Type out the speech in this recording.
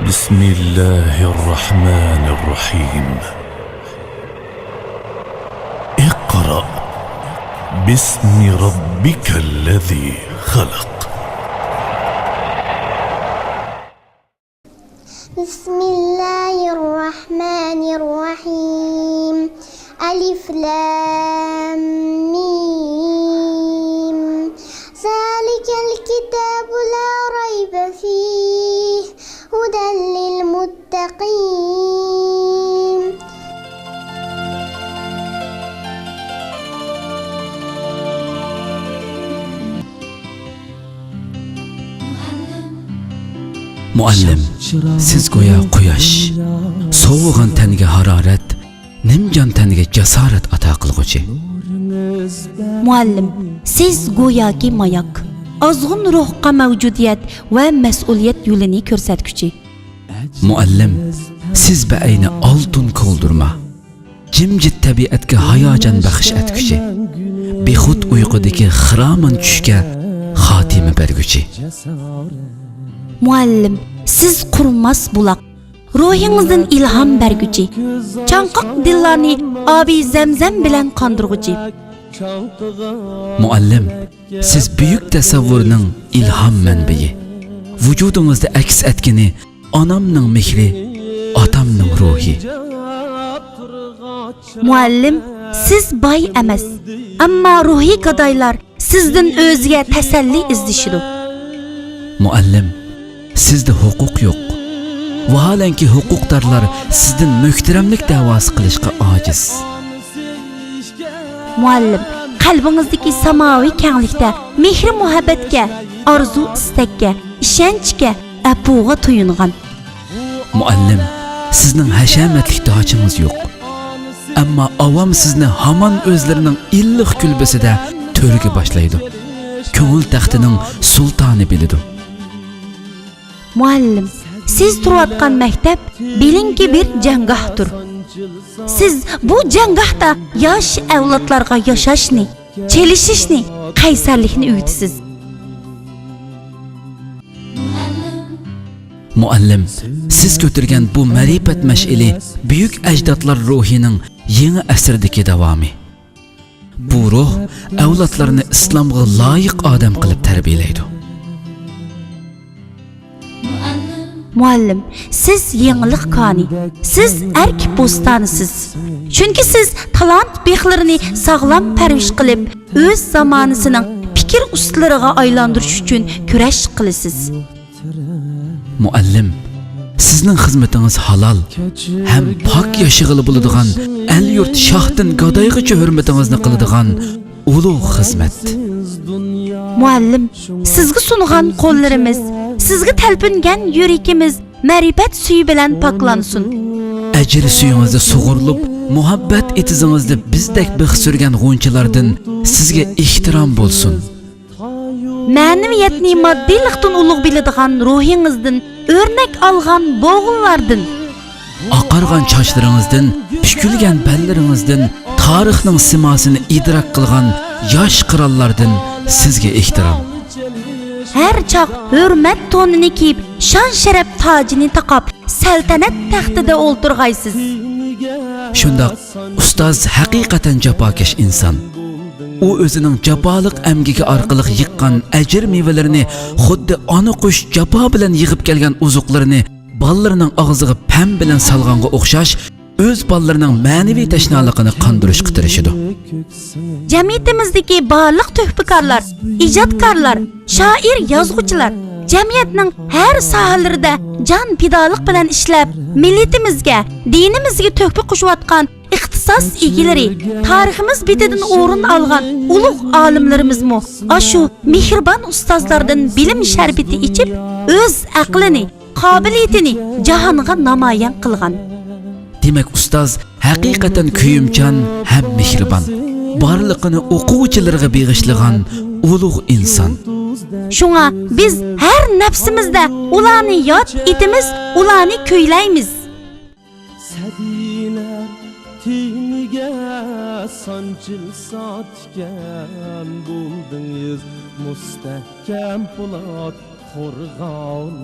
بسم الله الرحمن الرحيم. اقرأ باسم ربك الذي خلق. بسم الله الرحمن الرحيم. ألف لام ميم. ذلك الكتاب لا ريب فيه هدى للمتقين. Muallim, siz goya quyosh, soğuğan tenge hararet, nimgan tenge cesaret ata qilg'uchi. Muallim, siz go'yoki mayak, azg'un ruhqa mavjudiyat va mas'uliyat yo'lini ko'rsatguchi. Muallim, siz beayni oltin ko'ldirma, jimjit tabiatga hayojon baxsh etguchi, behud uyqudagi xiraman tushga xotima berguchi. Muallim, siz qurmas bulaq, ruhingizdan ilhom berguchi, chanqoq dillarni obi zamzam bilan qondirguchi. Muallim, siz buyuk tasavvurning ilhom manbai, vujudingizda aks etgani onamning mehri, otamning ruhi. Muallim, siz boy emas, ammo ruhiy gadoylar sizdan o'ziga tasalli izdishidi. Muallim, sizda huquq yo'q. Vaholanki huquqdorlar sizdan muhtaramlik da'vosi qilishga ojiz. Muallim, qalbingizdagi samoviy kenglikda mehr muhabbatga, orzu istakka, ishonchga, apuga to'yingan. Muallim, sizning hashamatli dojingiz yo'q. Ammo avam sizni hamon o'zlarining illiq kulbasida to'rga boshlaydi. Ko'ngil taxtining sultoni biladi. Muallim, siz turayotgan maktab bilingki bir janggohdir. Siz bu janggohda yosh avlodlarga yashashni, chelishishni, qaysarlikni o'rgatasiz. Muallim, siz ko'targan bu ma'rifat mash'ili buyuk ajdodlar ruhining yangi asrdagi davomi. Bu ruh avlodlarni islomga loyiq odam qilib tarbiyalaydi. Muallim, siz yangilik koni, siz erk bo'stonisiz. Chunki siz talant bexlarini sog'lom parvish qilib, o'z zamonasining fikr ustlariga aylantirish uchun kurash qilasiz. Muallim, sizning xizmatingiz halol ham pok yashig'ili bo'ladigan, el yurt shohdan gadoygacha hurmatingizni qiladigan ulug' xizmat. Muallim, sizga sungan qo'llarimiz, sizga talpingan yurakimiz ma'rifat suyi bilan poklansin. Ajr suyingizda sug'urilib, muhabbat etizingizda bizdek bix surgan g'unchalardan sizga ehtirom bo'lsin. Ma'naviyatni moddiylikdan ulug' biladigan ruhingizdan o'rnak olgan bo'g'inlardan, oqargan sochlaringizdan, pishkulgan ballaringizdan, tarixning simosini idrok qilgan yosh qirollardan sizga ehtirom. Har chaq hurmat to'nini kiyib, shon sharaf tojini taqab, saltanat taxtida o'ltirg'aysiz. Shundoq ustoz haqiqatan jafokash inson. U o'zining jafoliq amgigi orqali yiqqan ajr mevalarini xuddi ona qush jafo bilan yig'ib kelgan uzuqlarini ballarning og'ziga pam bilan salg'anga o'xshash o'z ballarning ma'naviy tashnaligini qondirishga tirishadi. Jamiyatimizdagi barliq tuhfakorlar, ijodkorlar, shoir, yozuvchilar jamiyatning har sohalarida jon fidolik bilan ishlab, millatimizga, dinimizga tuhfa qo'shayotgan ixtisos egalari, tariximiz betidan o'rin olgan ulug' olimlarimizmi ashu mehribon ustozlardan bilim sharbati ichib, o'z aqlini, qobiliyatini jahonga namoyon qilgan. Demak, ustoz haqiqatan kuyimchan ham mehribon, borliqini o'quvchilarga beg'ishlagan ulug' inson. Shunga biz har nafsimizda ularni yod etimiz, ularni kuylaymiz. Tiniga sanchil sotgan bo'ldingiz mustahkam po'lat qo'rg'on.